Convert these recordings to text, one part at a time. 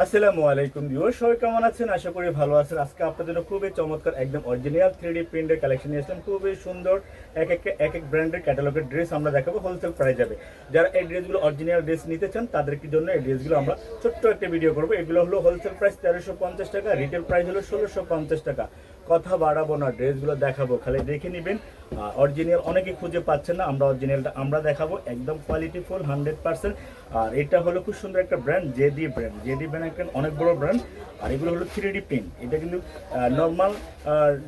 আসসালামু আলাইকুম ভিউয়ার, সবাই কেমন আছেন? আশা করি ভালো আছেন। আজকে আপনাদের জন্য খুবই চমৎকার একদম অরিজিনাল 3D প্রিন্টের কালেকশন নিয়ে আসলাম। খুবই সুন্দর এক এক ব্র্যান্ডের ক্যাটালগের ড্রেস আমরা দেখাবো হোলসেল প্রাইস যাবে। যারা এই ড্রেসগুলো অরিজিনাল ড্রেস নিতে চান তাদেরকে জন্য এই ড্রেসগুলো আমরা ছোট্ট একটা ভিডিও করবো। এগুলো হলো হোলসেল প্রাইস 1350 টাকা, রিটেল প্রাইস হলো 1650 টাকা। কথা বাড়াবো না, ড্রেসগুলো দেখাবো, খালি দেখে নেবেন। অরিজিনাল অনেকে খুঁজে পাচ্ছেন না, আমরা অরিজিনালটা আমরা দেখাবো, একদম কোয়ালিটিফুল 100%। আর এটা হলো খুব সুন্দর একটা ব্র্যান্ড, জেডি ব্র্যান্ড একটা অনেক বড় ব্র্যান্ড। আর এগুলো হলো 3D প্রিন্ট, এটা কিন্তু নর্মাল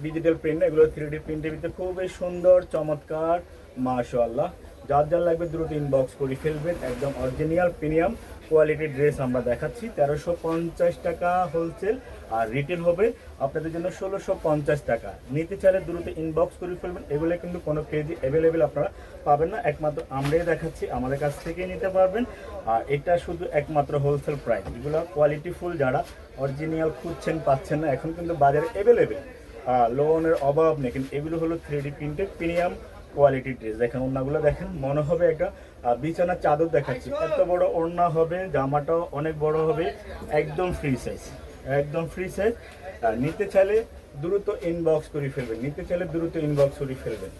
ডিজিটাল প্রিন্ট না, এগুলো 3D প্রিন্টের ভিতরে খুবই সুন্দর চমৎকার। মাশাআল্লাহ, যার যার লাগবে দ্রুত ইনবক্স করে ফেলবেন। একদম অরিজিনাল প্রিমিয়াম কোয়ালিটির ড্রেস আমরা দেখাচ্ছি 1350 টাকা হোলসেল, আর রিটেল হবে আপনাদের জন্য 1650 টাকা। নিতে চাইলে দ্রুত ইনবক্স করে ফেলবেন। এগুলো কিন্তু কোনো পেজে অ্যাভেলেবেল আপনারা পাবেন না, একমাত্র আমরাই দেখাচ্ছি, আমাদের কাছ থেকেই নিতে পারবেন। আর এটা শুধু একমাত্র হোলসেল প্রাইস। এগুলো কোয়ালিটিফুল, যারা অরিজিনাল খুঁজছেন পাচ্ছেন না, এখন কিন্তু বাজারে অ্যাভেলেবেল, লোনের অভাব নেই। কিন্তু এগুলো হলো 3D প্রিন্টেড প্রিমিয়াম কোয়ালিটির ড্রেস। দেখেন ওড়নাগুলো দেখেন, মনে হবে একটা বিছানার চাদর দেখাচ্ছি, এত বড় ওড়না হবে, জামাটাও অনেক বড় হবে, একদম ফ্রি সাইজ, একদম ফ্রি সাইজ। নিতে চাইলে দ্রুত ইনবক্স করে ফেলবেন,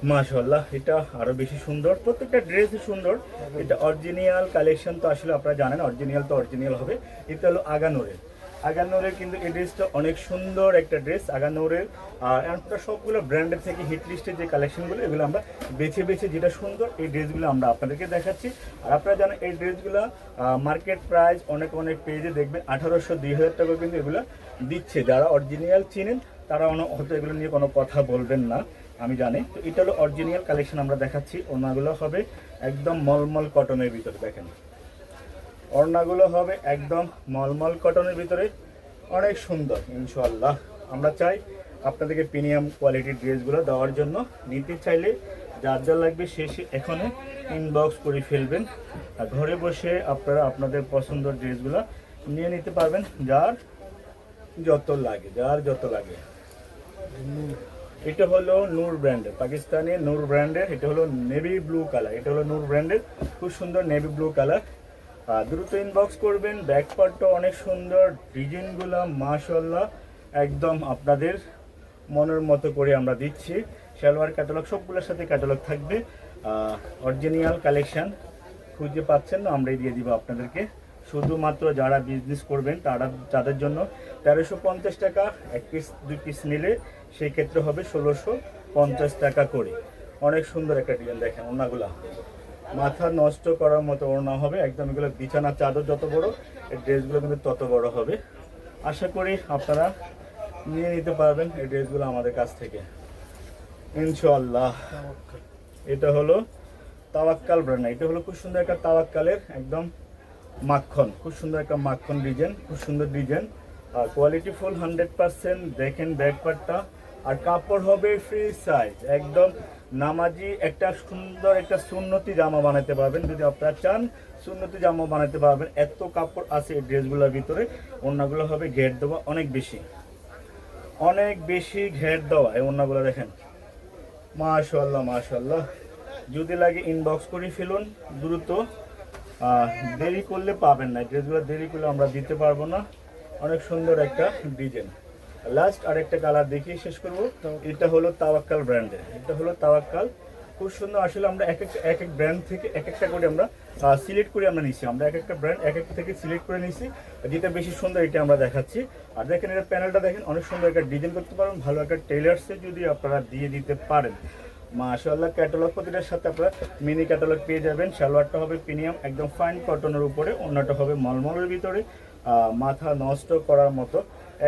মাশাআল্লাহ, এটা আরো বেশি সুন্দর, প্রত্যেকটা ড্রেসই সুন্দর। এটা অরিজিনাল কালেকশন, তো আসলে আপনারা জানেন অরিজিনাল তো অরিজিনাল হবে। এটা হলো আগানোরের কিন্তু এই ড্রেসটা অনেক সুন্দর একটা ড্রেস আগানোরের। আর আমরা সবগুলো ব্র্যান্ডের থেকে হিট লিস্টের যে কালেকশনগুলো, এগুলো আমরা বেছে বেছে যেটা সুন্দর এই ড্রেসগুলো আমরা আপনাদেরকে দেখাচ্ছি। আর আপনারা জানেন এই ড্রেসগুলো মার্কেট প্রাইস অনেক পেজে দেখবেন 1800-2000 টাকা কিন্তু এগুলো দিচ্ছে। যারা অরিজিনাল চিনেন তারা হয়তো এগুলো নিয়ে কোনো কথা বলবেন না, আমি জানি। তো এটা হলো অরিজিনাল কালেকশন আমরা দেখাচ্ছি। ওনাগুলো হবে একদম মলমল কটনের ভিতরে, দেখেন ওড়নাগুলো হবে একদম মলমল কটনের ভিতরে, অনেক সুন্দর। ইনশাআল্লাহ আমরা চাই আপনাদেরকে প্রিমিয়াম কোয়ালিটির ড্রেসগুলো দেওয়ার জন্য। নিতে চাইলে যার যা লাগবে শেষে এখানে ইনবক্স করে ফেলবেন, আর ঘরে বসে আপনারা আপনাদের পছন্দের ড্রেসগুলো নিয়ে নিতে পারবেন, যার যত লাগে। এটা হলো নূর ব্র্যান্ডের, পাকিস্তানি নূর ব্র্যান্ডের, এটা হলো নেভি ব্লু কালার, এটা হলো নূর ব্র্যান্ডের, খুব সুন্দর নেভি ব্লু কালার। দ্রুত ইনবক্স করবেন। ব্যাক পার্টটা অনেক সুন্দর, ডিজাইনগুলো মাশাআল্লাহ একদম আপনাদের মনের মতো করে আমরা দিচ্ছি। সালোয়ার ক্যাটালগ সবগুলোর সাথে ক্যাটালগ থাকবে। অরিজিনাল কালেকশন খুঁজে পাচ্ছেন না, আমরাই দিয়ে দিব আপনাদেরকে। শুধুমাত্র যারা বিজনেস করবেন তাদের জন্য 1350 টাকা, এক পিস 2 পিস নিলে সেই ক্ষেত্রে হবে 1650 টাকা করে। অনেক সুন্দর একটা ডিজাইন, দেখেন ওড়নাগুলা মাথা নষ্ট করার মতো ওড়না হবে একদম। এগুলো বিছানার চাদর যত বড়, এই ড্রেসগুলো কিন্তু তত বড় হবে। আশা করি আপনারা নিয়ে নিতে পারবেন এই ড্রেসগুলো আমাদের কাছ থেকে ইনশাআল্লাহ। এটা হলো তাওয়াক্কাল ব্র্যান্ড, এটা হলো খুব সুন্দর একটা তাওয়াক্কালের একদম মাখন, খুব সুন্দর একটা মাখন ডিজাইন, খুব সুন্দর ডিজাইন। আর কোয়ালিটি ফুল 100%। দেখেন ব্যাক পার্টটা, আর কাপড় হবে ফ্রি সাইজ, একদম নামাজি একটা সুন্দর একটা সুন্নতি জামা বানাতে পারবেন। যদি আপনারা চান সুন্নতি জামা বানাতে পারবেন, এত কাপড় আছে এই ড্রেসগুলোর ভিতরে। ওড়নাগুলো হবে ঘের দেওয়া, অনেক বেশি ঘের দেওয়া এই ওড়নাগুলো দেখেন। মাশাআল্লাহ, যদি লাগে ইনবক্স করে ফেলুন দ্রুত, দেরি করলে পাবেন না ড্রেসগুলো, দেরি করলে আমরা দিতে পারবো না। অনেক সুন্দর একটা ডিজাইন। লাস্ট আরেকটা কালার দেখিয়ে শেষ করব। এটা হলো তাওয়াক্কাল ব্র্যান্ডের, এটা হলো তাওয়াক্কাল, খুব সুন্দর। আসলে আমরা এক এক ব্র্যান্ড থেকে এক একটা করে আমরা সিলেক্ট করে আমরা নিচ্ছি, আমরা এক একটা ব্র্যান্ড এক থেকে সিলেক্ট করে নিচ্ছি, যেটা বেশি সুন্দর এটা আমরা দেখাচ্ছি। আর দেখেন এটা প্যানেলটা দেখেন, অনেক সুন্দর একটা ডিজাইন করতে পারবেন, ভালো একটা টেইলার্সে যদি আপনারা দিয়ে দিতে পারেন। মাশাআল্লাহ, ক্যাটালগ প্রতিটার সাথে আপনারা মিনি ক্যাটালগ পেয়ে যাবেন। সালোয়ারটা হবে প্রিমিয়াম একদম ফাইন কটনের উপরে, ওড়নাটা হবে মলমলের ভিতরে, মাথা নষ্ট করার মতো।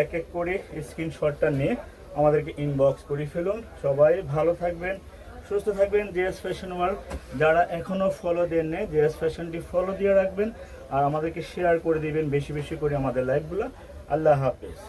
এক এক করে স্ক্রিনশটটা নিয়ে আমাদেরকে ইনবক্স করে ফেলুন। সবাই ভালো থাকবেন, সুস্থ থাকবেন। জেএস ফ্যাশন ওয়ার্ল্ড যারা এখনও ফলো দেন নেই, জেএস ফ্যাশনটি ফলো দিয়ে রাখবেন, আর আমাদেরকে শেয়ার করে দিবেন বেশি বেশি করে আমাদের লাইভগুলো। আল্লাহ হাফেজ।